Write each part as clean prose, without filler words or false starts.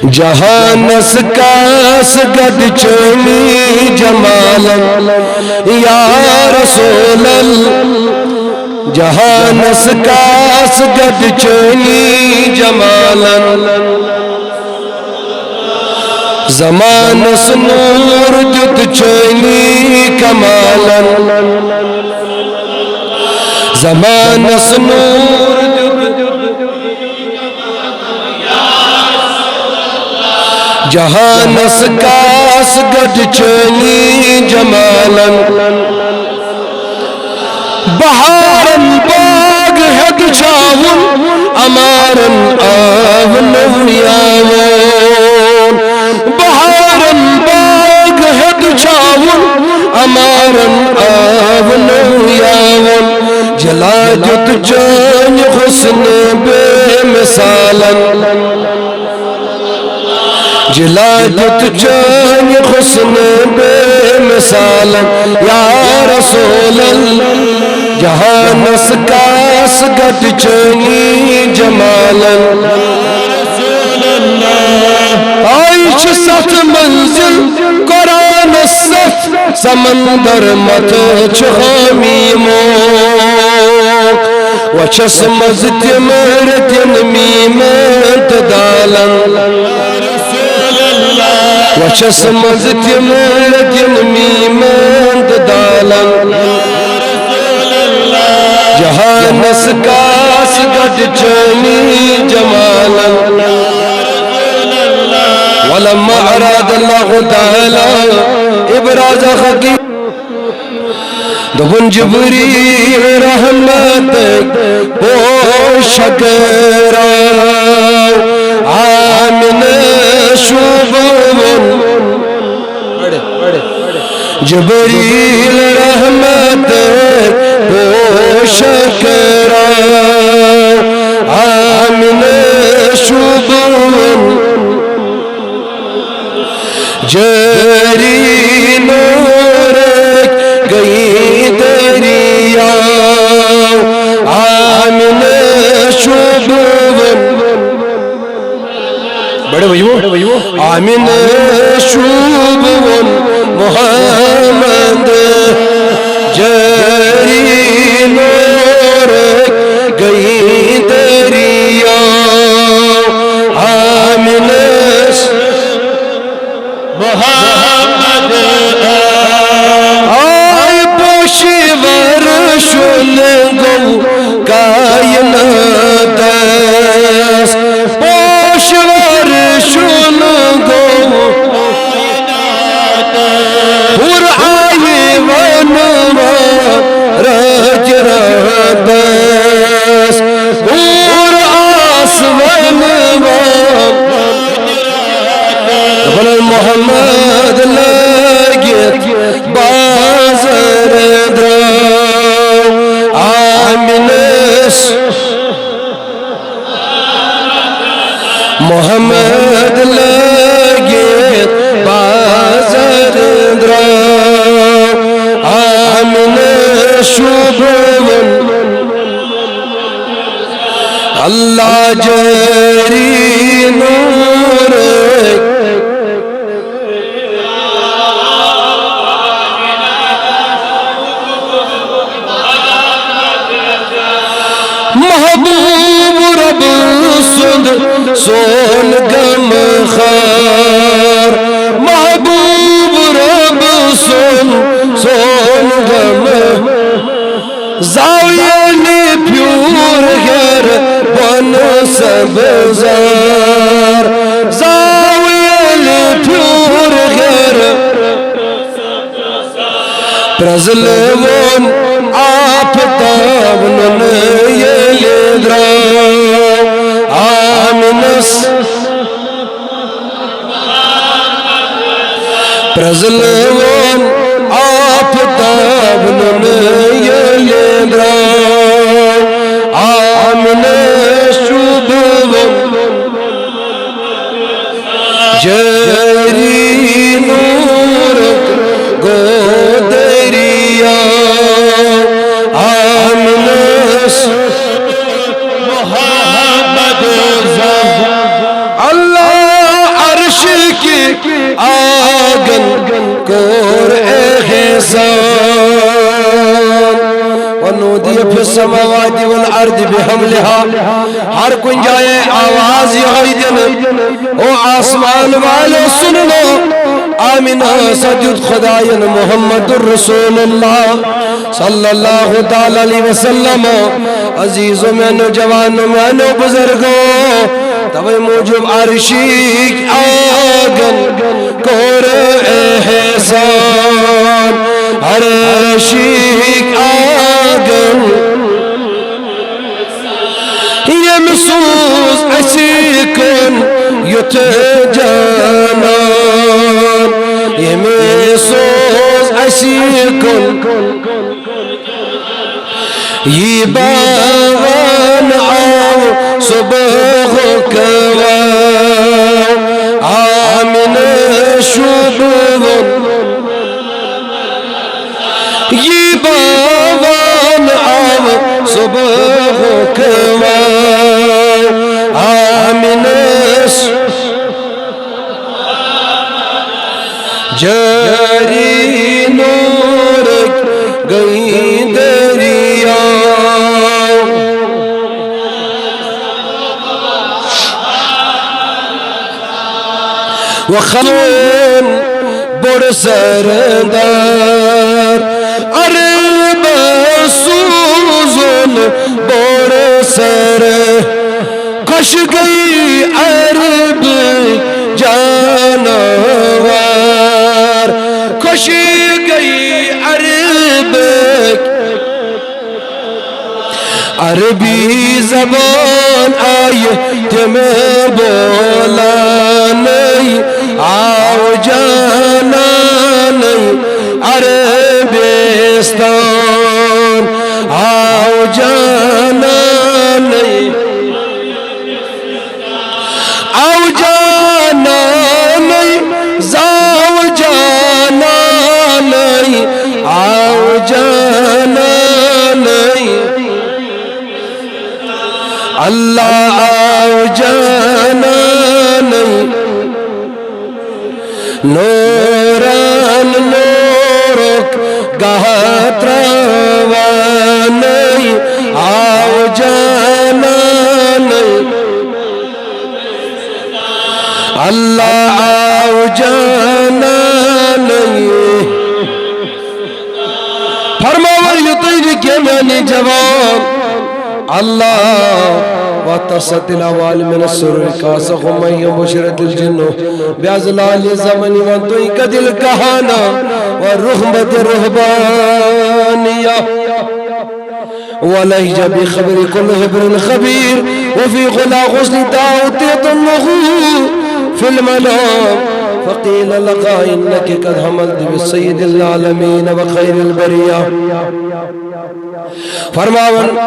جہانس کاس گد چونی جمالا یا رسول اللہ جہانس کاس گد چونی جمالا زمانس نور جت چونی کمالا زمانس نور جہانس کاس گد چونی جمالا بہارن باغ ہد چاون امارن آون یاون بہارن باغ ہد چاون امارن آون یاون جلا جت چون حسن بے مثالا جلا جت چون حسن بے مثالا یا رسول اللہ جہانس کاس گد چونی جمالا آئیش ست منزل قرآن ست سمندر مت چخامی موک وچس مزد مردن میمت دالا وچس مزد مردن میمت دالا جہانس کاس گد چونی جمالا ولما اراد اللہ تعالی ابراز حقیق دبن جبریل رحمت شکرا آمن شبون جبریل رحمت شکرا آمن شبون جری نور گئی دریا آمن شبون بڑے بھائیو آمن شبون محمد جری نور گئی دریا آمن محمد آئے پوشور شلگو کائنات پوشور شلگو پر آئے ونوا رج رابس پر آس ونوا محمد لگت بازر درو آمنس محمد لگت بازر درو آمنس شبون اللہ جری نور محبوب رب سد سون گم خار محبوب رب سون گم زاویانی پیور گھر بن سبزار زاویانی پیور گھر پرزلون آپ تابنن یلی درو آمنس پرزلون آپ تابنن یلی درو آمنس شبون جری نور گو دریا آمنس محمد اللہ احسان ونودی فی السماوات والارض بحملها ہر کن جائے آواز یہ دن او آسمان والے سن لو آمینہ سجد خدایان محمد الرسول اللہ صلی اللہ تعالی علیہ وسلم عزیزوں میں نوجوانوں میں نو بزرگوں توی موجب عرشیک آگن کور احسان عرشیک آگن یہ محسوس اسیکن یت جانان یہ محسوس اسیکن یہ باغان آو صبح کوا آمن شبون یہ باغان آو صبح کوا آمن جاری نورک گئی دریا وخلون بڑ سردار عرب سوزن بڑ سر کش گئی عرب جانوار کش گئی عرب عربی زبان آئی تمہیں بولا نہیں آو جانا نہیں عربستان آو جانا نہیں آو جانا نہیں زاو جانا نہیں آو جانا نہیں اللہ آو جانا نہیں نوران نورک گہت روانی آو جانا نہیں اللہ آو جانا نہیں فرماور یطیری کے میں جواب اللہ وتصت الأوال من السرور كاسخ من يبشرت الجن بأزلال الزمن وانتوئك الكهانة والرهبة الرهبانية ولهج بخبر كل هبر خبير وفي غلا غسل داوت يطنه في المنام فقيل لك إنك قد حملت بالسيد العالمين وخير البرية فرماون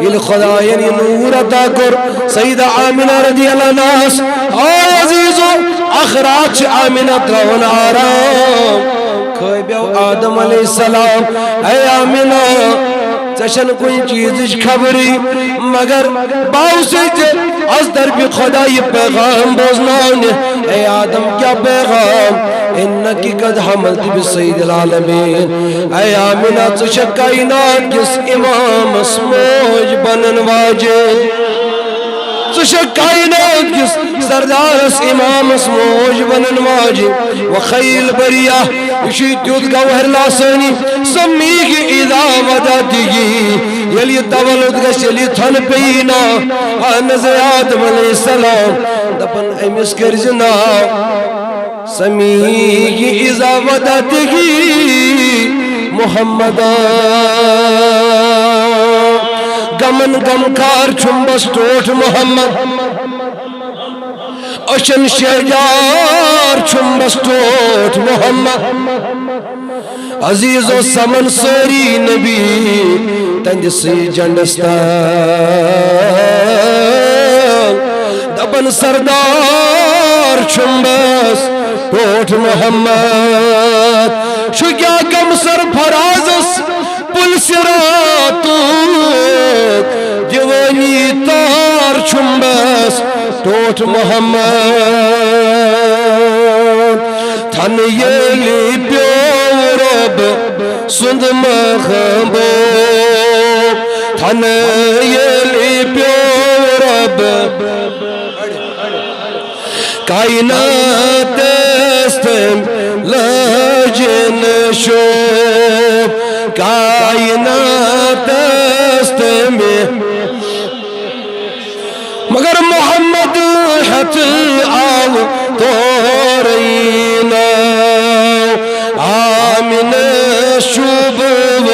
یہ خدایان نور عطا کر سیدہ آمینہ رضی اللہ ناس آئے عزیزو اخراج آمینہ ترون آرام کھوئی بیو آدم علیہ السلام اے آمینہ چشن کوئی چیزش خبری مگر باو سے از در بھی خدای پیغام بوزنان اے آدم کیا پیغام انکی قد حملت بسید العالمین اے آمینہ چشک کائنات کس امام اسموج بنن واجے چشک کائنات کس سردار اس امام اسموج بنن واجے وخیل بریہ اشید یود گوہر لاسانی سمیگ اذا وداتگی یلی تولد گش یلی تھن پینا آنز آدم علیہ السلام دپن ایمس کرزنا سمیگ اذا وداتگی محمد گمن گمکار چنبس ٹوٹ محمد اشن شجار چنبس ٹوٹ محمد عزیز و سمن سوری نبی تنجسی جنستان دبن سردار چنبس ٹوٹ محمد شکیا کم سر فرازس پل سراتوت جوانی تار چنبس ٹوٹ محمد تھن یلی پیو رب سند مخبو تھن یلی پیو رب کائنات استم لجن شوف کائنات استم مگر محمد حت آو تورينا آمن شبون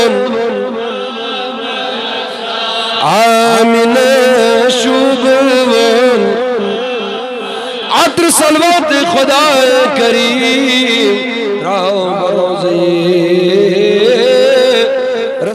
آمن شبون عطر صلوات خدا کریم